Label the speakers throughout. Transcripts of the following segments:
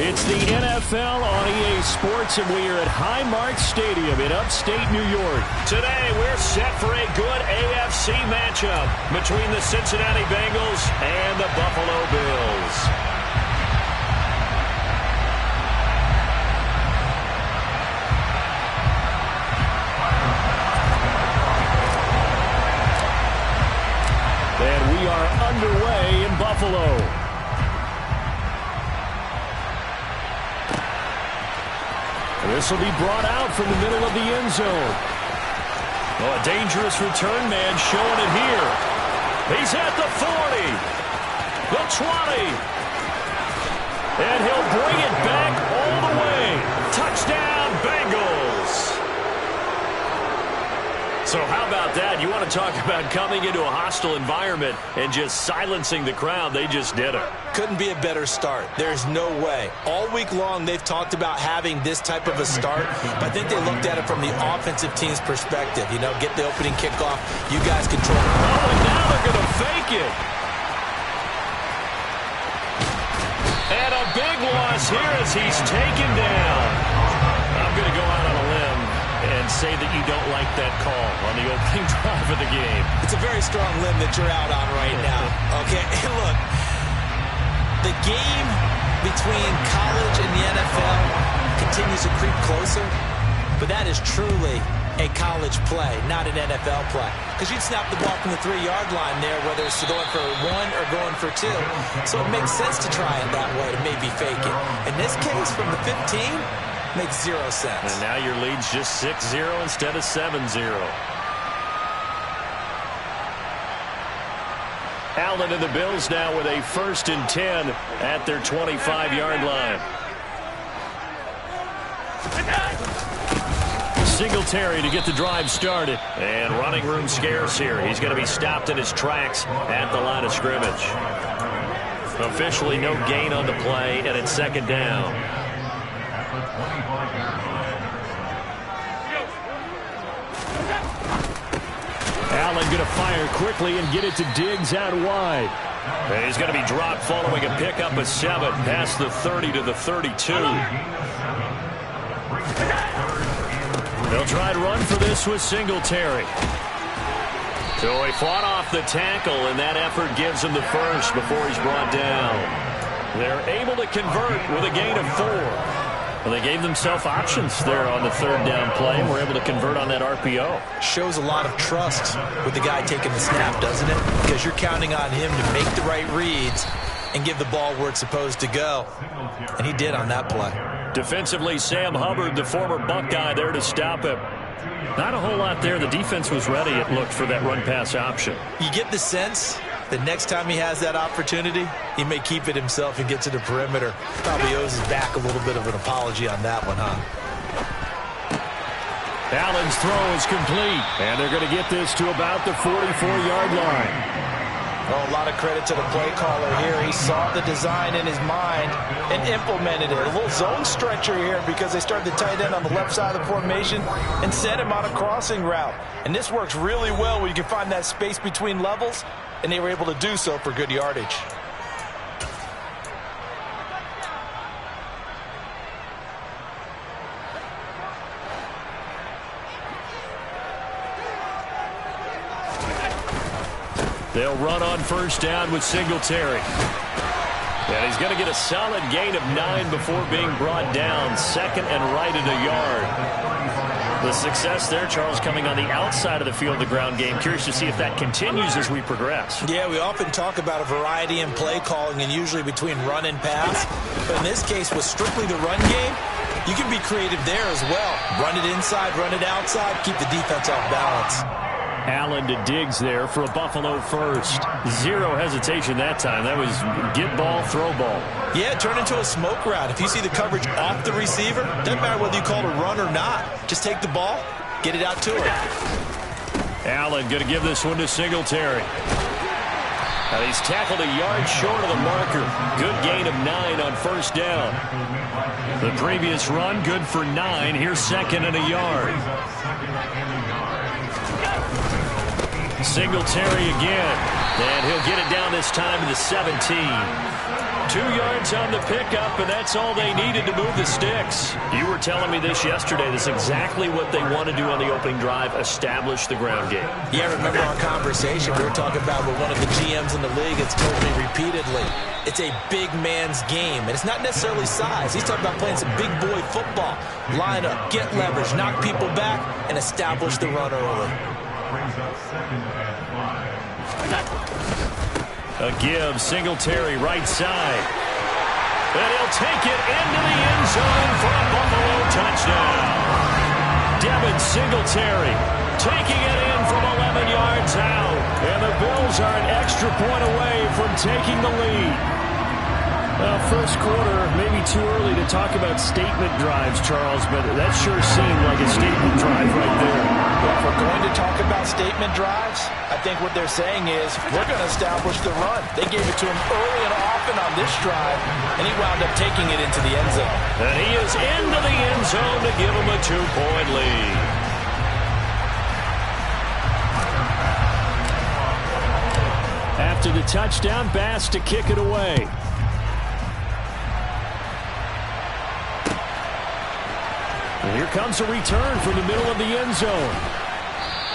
Speaker 1: It's the NFL on EA Sports, and we are at Highmark Stadium in upstate New York.
Speaker 2: Today, we're set for a good AFC matchup between the Cincinnati Bengals and the Buffalo Bills.
Speaker 1: And we are underway in Buffalo. This will be brought out from the middle of the end zone. Oh, a dangerous return man showing it here. He's at the 40, the 20, and he'll bring it back all the way. Touchdown, Bengals. So how about that? You want to talk about coming into a hostile environment and just silencing the crowd. They just did it.
Speaker 3: Couldn't be a better start. There's no way. All week long, they've talked about having this type of a start, but I think they looked at it from the offensive team's perspective. You know, get the opening kickoff. You guys control it.
Speaker 1: Oh, and now they're going to fake it. And a big loss here as he's taken down. I'm going to go out on a limb and say that you don't like that call on the opening drive of the game.
Speaker 3: It's a very strong limb that you're out on right now. Okay, look, the game between college and the NFL continues to creep closer, but that is truly a college play, not an NFL play. Because you'd snap the ball from the 3-yard line there, whether it's going for 1 or going for 2. So it makes sense to try it that way, to maybe fake it. In this case, from the 15, makes 0 sense.
Speaker 1: And now your lead's just 6-0 instead of 7-0. Allen and the Bills now with a 1st and 10 at their 25-yard line. Singletary to get the drive started. And running room scarce here. He's going to be stopped in his tracks at the line of scrimmage. Officially no gain on the play, and it's 2nd down. Allen going to fire quickly and get it to Diggs out wide. And he's going to be dropped following a pickup of 7 past the 30 to the 32. They'll try to run for this with Singletary. So he fought off the tackle, and that effort gives him the first before he's brought down. They're able to convert with a gain of 4. Well, they gave themselves options there on the 3rd down play, and were able to convert on that RPO.
Speaker 3: Shows a lot of trust with the guy taking the snap, doesn't it? Because you're counting on him to make the right reads and give the ball where it's supposed to go. And he did on that play.
Speaker 1: Defensively, Sam Hubbard, the former Buckeye, there to stop him. Not a whole lot there. The defense was ready, it looked, for that run-pass option.
Speaker 3: You get the sense that next time he has that opportunity, he may keep it himself and get to the perimeter. Probably owes his back a little bit of an apology on that one, huh?
Speaker 1: Allen's throw is complete, and they're going to get this to about the 44-yard line.
Speaker 3: Oh, a lot of credit to the play caller here. He saw the design in his mind and implemented it. A little zone stretcher here because they started the tight end on the left side of the formation and sent him on a crossing route. And this works really well where you can find that space between levels, and they were able to do so for good yardage.
Speaker 1: They'll run on 1st down with Singletary. And he's going to get a solid gain of 9 before being brought down. 2nd and right at a yard. The success there, Charles, coming on the outside of the field, the ground game. Curious to see if that continues as we progress.
Speaker 3: Yeah, we often talk about a variety in play calling and usually between run and pass. But in this case, with strictly the run game, you can be creative there as well. Run it inside, run it outside, keep the defense off balance.
Speaker 1: Allen to Diggs there for a Buffalo first. 0 hesitation that time. That was get ball, throw ball.
Speaker 3: Yeah, turn into a smoke route. If you see the coverage off the receiver, doesn't matter whether you call it a run or not. Just take the ball, get it out to him.
Speaker 1: Allen going to give this one to Singletary. Now he's tackled a yard short of the marker. Good gain of 9 on 1st down. The previous run, good for 9. Here's 2nd and a yard. Singletary again. And he'll get it down this time to the 17. 2 yards on the pickup, and that's all they needed to move the sticks. You were telling me this yesterday. This is exactly what they want to do on the opening drive, establish the ground game.
Speaker 3: Yeah, remember our conversation. We were talking about what one of the GMs in the league has told me repeatedly. It's a big man's game, and it's not necessarily size. He's talking about playing some big boy football. Line up, get leverage, knock people back, and establish the run early.
Speaker 1: A give, Singletary right side. And he'll take it into the end zone for a Buffalo touchdown. Devin Singletary taking it in from 11 yards out. And the Bills are an extra point away from taking the lead. Well, first quarter, maybe too early to talk about statement drives, Charles, but that sure seemed like a statement drive right there.
Speaker 4: Well, if we're going to talk about statement drives, I think what they're saying is we're going to establish the run. They gave it to him early and often on this drive, and he wound up taking it into the end zone.
Speaker 1: And he is into the end zone to give him a 2-point lead. After the touchdown, Bass to kick it away. And here comes a return from the middle of the end zone.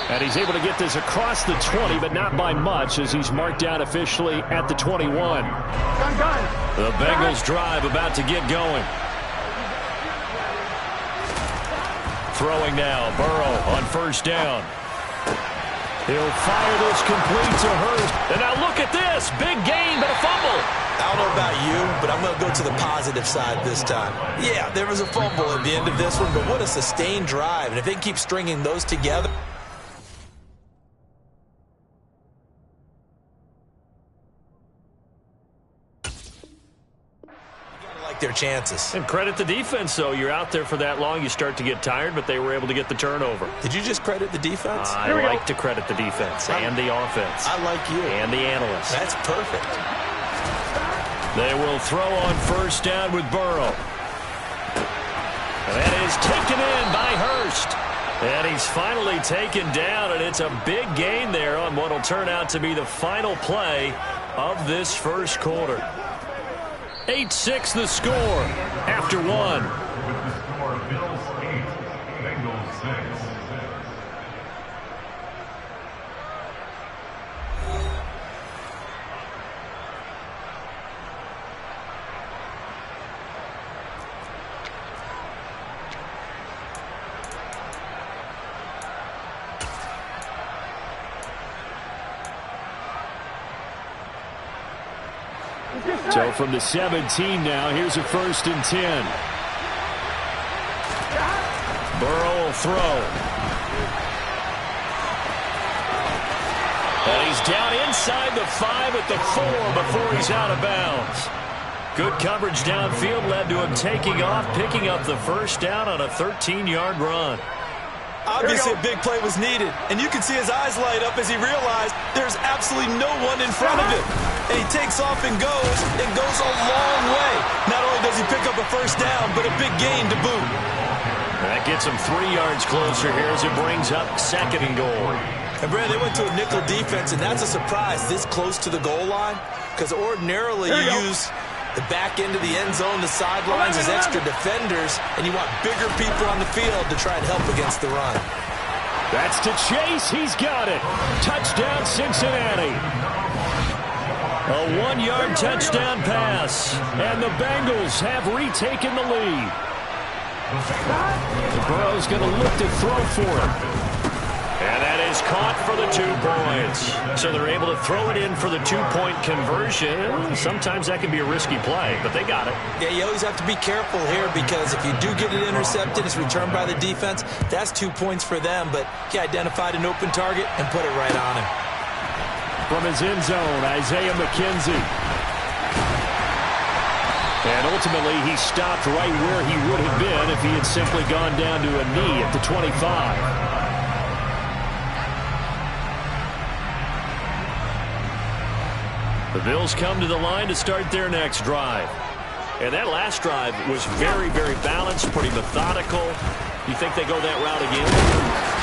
Speaker 1: And he's able to get this across the 20, but not by much, as he's marked down officially at the 21. The Bengals drive about to get going. Throwing now, Burrow on first down. He'll fire this complete to Hurst. And now look at this. Big gain, but a fumble.
Speaker 3: I don't know about you, but I'm going to go to the positive side this time. Yeah, there was a fumble at the end of this one, but what a sustained drive. And if they can keep stringing those together. Their chances.
Speaker 1: And credit the defense, though. You're out there for that long, you start to get tired, but they were able to get the turnover.
Speaker 3: Did you just credit the defense?
Speaker 1: I like to credit the defense and the offense.
Speaker 3: I like you.
Speaker 1: And the analysts.
Speaker 3: That's perfect.
Speaker 1: They will throw on first down with Burrow. And that is taken in by Hurst. And he's finally taken down, and it's a big gain there on what will turn out to be the final play of this first quarter. 8-6 the score after one.
Speaker 5: With the score, Bills 8, Bengals 6.
Speaker 1: So from the 17 now, here's a 1st and 10. Burrow will throw. And he's down inside the 5 at the 4 before he's out of bounds. Good coverage downfield led to him taking off, picking up the first down on a 13-yard run.
Speaker 3: Obviously, a big play was needed, and you can see his eyes light up as he realized there's absolutely no one in front of him. And he takes off and goes a long way. Not only does he pick up a first down, but a big gain to boot.
Speaker 1: That gets him 3 yards closer here as it brings up 2nd and goal.
Speaker 3: And, Brad, they went to a nickel defense, and that's a surprise this close to the goal line, because ordinarily you use the back end of the end zone, the sidelines as extra defenders, and you want bigger people on the field to try and help against the run.
Speaker 1: That's to Chase. He's got it. Touchdown, Cincinnati. A 1-yard touchdown pass, and the Bengals have retaken the lead. Burrow's going to look to throw for it. And that is caught for the 2 points. So they're able to throw it in for the 2-point conversion. Sometimes that can be a risky play, but they got it.
Speaker 3: Yeah, you always have to be careful here because if you do get it intercepted, it's returned by the defense. That's 2 points for them, but he identified an open target and put it right on him.
Speaker 1: From his end zone, Isaiah McKenzie. And ultimately, he stopped right where he would have been if he had simply gone down to a knee at the 25. The Bills come to the line to start their next drive. And that last drive was very, very balanced, pretty methodical. You think they go that route again?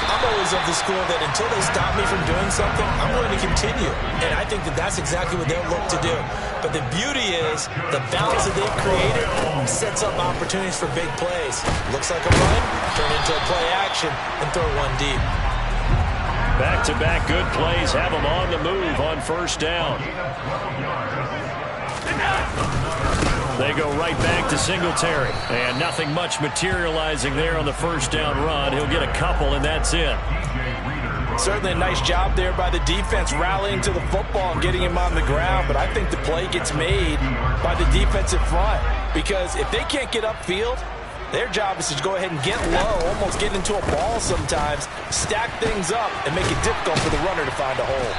Speaker 3: I'm always of the school that until they stop me from doing something, I'm going to continue. And I think that that's exactly what they'll look to do. But the beauty is the balance that they've created sets up opportunities for big plays. Looks like a run, turn into a play action, and throw one deep.
Speaker 1: Back-to-back good plays have them on the move on first down. They go right back to Singletary. And nothing much materializing there on the first down run. He'll get a couple, and that's it.
Speaker 4: Certainly a nice job there by the defense rallying to the football and getting him on the ground. But I think the play gets made by the defensive front. Because if they can't get upfield, their job is to go ahead and get low, almost get into a ball sometimes, stack things up, and make it difficult for the runner to find a hole.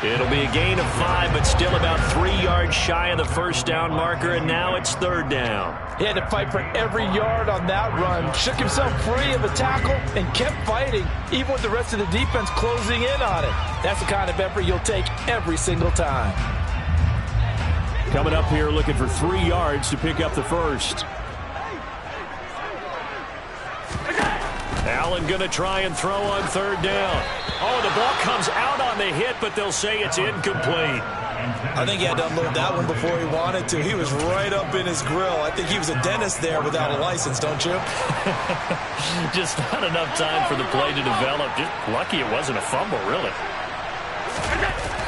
Speaker 1: It'll be a gain of 5, but still about 3 yards shy of the first down marker, and now it's third down.
Speaker 4: He had to fight for every yard on that run, shook himself free of a tackle, and kept fighting, even with the rest of the defense closing in on it. That's the kind of effort you'll take every single time.
Speaker 1: Coming up here looking for 3 yards to pick up the first. Allen going to try and throw on third down. Oh, the ball comes out on the hit, but they'll say it's incomplete.
Speaker 3: I think he had to unload that one before he wanted to. He was right up in his grill. I think he was a dentist there without a license, don't you?
Speaker 1: Just not enough time for the play to develop. Just lucky it wasn't a fumble, really.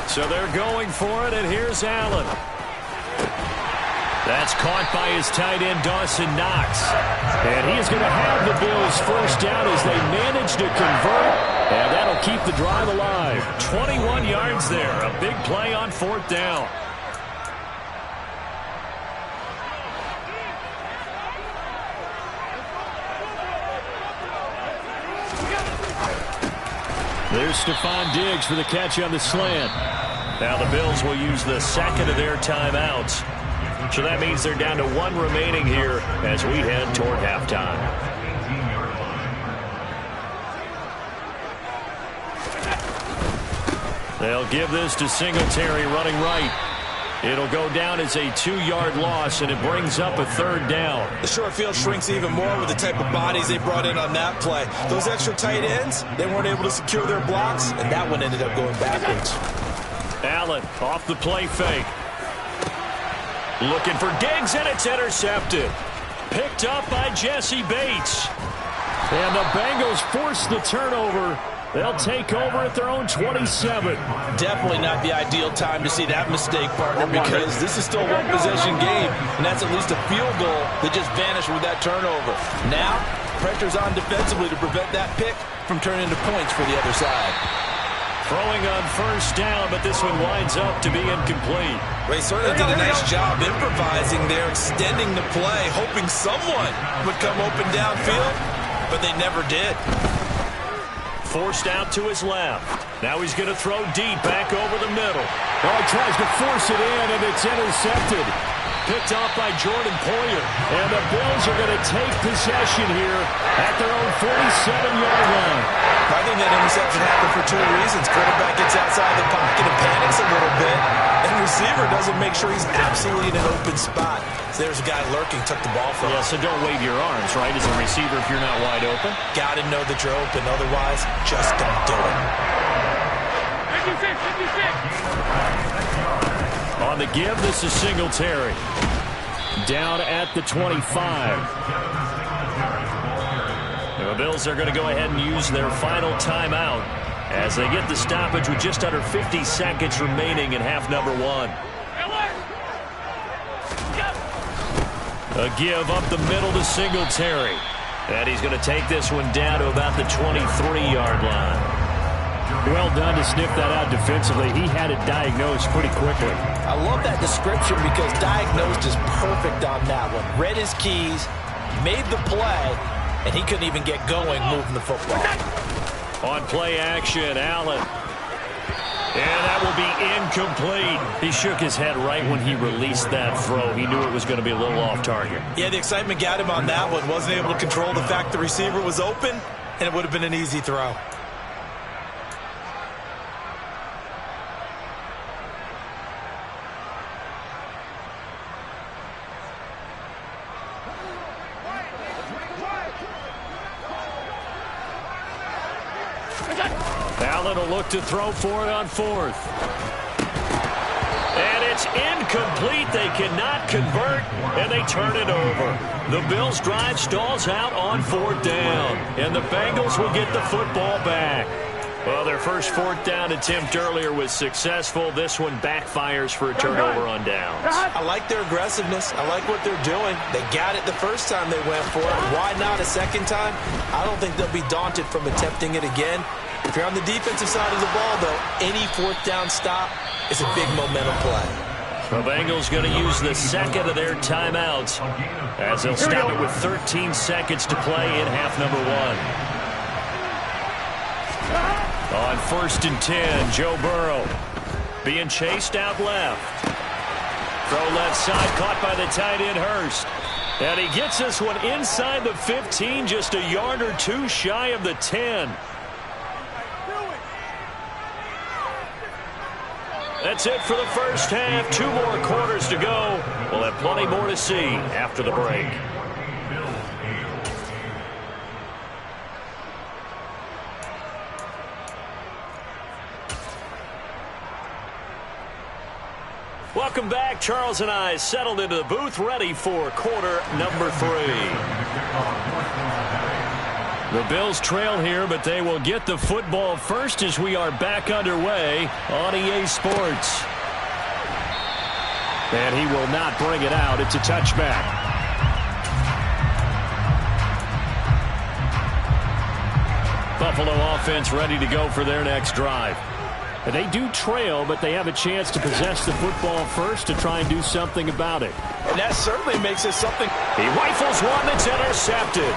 Speaker 1: So they're going for it, and here's Allen. That's caught by his tight end, Dawson Knox. And he is going to have the Bills first down as they manage to convert. And that'll keep the drive alive. 21 yards there. A big play on fourth down. There's Stephon Diggs for the catch on the slant. Now the Bills will use the second of their timeouts. So that means they're down to 1 remaining here as we head toward halftime. They'll give this to Singletary running right. It'll go down as a 2-yard loss, and it brings up a third down.
Speaker 3: The short field shrinks even more with the type of bodies they brought in on that play. Those extra tight ends, they weren't able to secure their blocks, and that one ended up going backwards.
Speaker 1: Allen off the play fake. Looking for Diggs, and it's intercepted. Picked up by Jesse Bates. And the Bengals force the turnover. They'll take over at their own 27.
Speaker 4: Definitely not the ideal time to see that mistake, partner, because this is still a one-possession game, and that's at least a field goal that just vanished with that turnover. Now, pressure's on defensively to prevent that pick from turning into points for the other side.
Speaker 1: Throwing on first down, but this one winds up to be incomplete.
Speaker 3: Ray certainly did a nice job improvising there, extending the play, hoping someone would come open downfield, but they never did.
Speaker 1: Forced out to his left. Now he's going to throw deep back over the middle. Oh, he tries to force it in, and it's intercepted. Picked off by Jordan Poyer. And the Bills are going to take possession here at their own 47-yard line.
Speaker 3: I think that interception happened for 2 reasons. Quarterback gets outside the pocket and panics a little bit, and the receiver doesn't make sure he's absolutely in an open spot. So there's a guy lurking, took the ball from him.
Speaker 1: Yeah, so don't wave your arms, right, as a receiver if you're not wide open.
Speaker 3: Got to know that you're open. Otherwise, just don't do it.
Speaker 1: 56. On the give, this is Singletary. Down at the 25. The Bills are going to go ahead and use their final timeout as they get the stoppage with just under 50 seconds remaining in half number 1. A give up the middle to Singletary. And he's going to take this one down to about the 23-yard line. Well done to sniff that out defensively. He had it diagnosed pretty quickly.
Speaker 4: I love that description because diagnosed is perfect on that one. Read his keys, made the play, and he couldn't even get going moving the football.
Speaker 1: On play action, Allen. And that will be incomplete. He shook his head right when he released that throw. He knew it was going to be a little off target.
Speaker 3: Yeah, the excitement got him on that one. Wasn't able to control the fact the receiver was open, and it would have been an easy throw.
Speaker 1: Allen will look to throw for it on fourth. And it's incomplete. They cannot convert, and they turn it over. The Bills' drive stalls out on fourth down, and the Bengals will get the football back. Well, their first fourth down attempt earlier was successful. This one backfires for a turnover on downs.
Speaker 4: I like their aggressiveness. I like what they're doing. They got it the first time they went for it. Why not a second time? I don't think they'll be daunted from attempting it again. If you're on the defensive side of the ball, though, any fourth down stop is a big momentum play.
Speaker 1: The Bengals going to use the second of their timeouts as they'll stop it with 13 seconds to play in half number one. On 1st and 10, Joe Burrow being chased out left. Throw left side, caught by the tight end Hurst. And he gets this one inside the 15, just a yard or two shy of the 10. That's it for the first half. 2 more quarters to go. We'll have plenty more to see after the break. Welcome back. Charles and I settled into the booth, ready for quarter number 3. The Bills trail here, but they will get the football first as we are back underway on EA Sports. And he will not bring it out. It's a touchback. Buffalo offense ready to go for their next drive. And they do trail, but they have a chance to possess the football first to try and do something about it.
Speaker 4: And that certainly makes it something.
Speaker 1: He rifles one that's intercepted.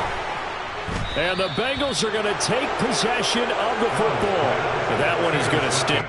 Speaker 1: And the Bengals are going to take possession of the football. And that one is going to stick.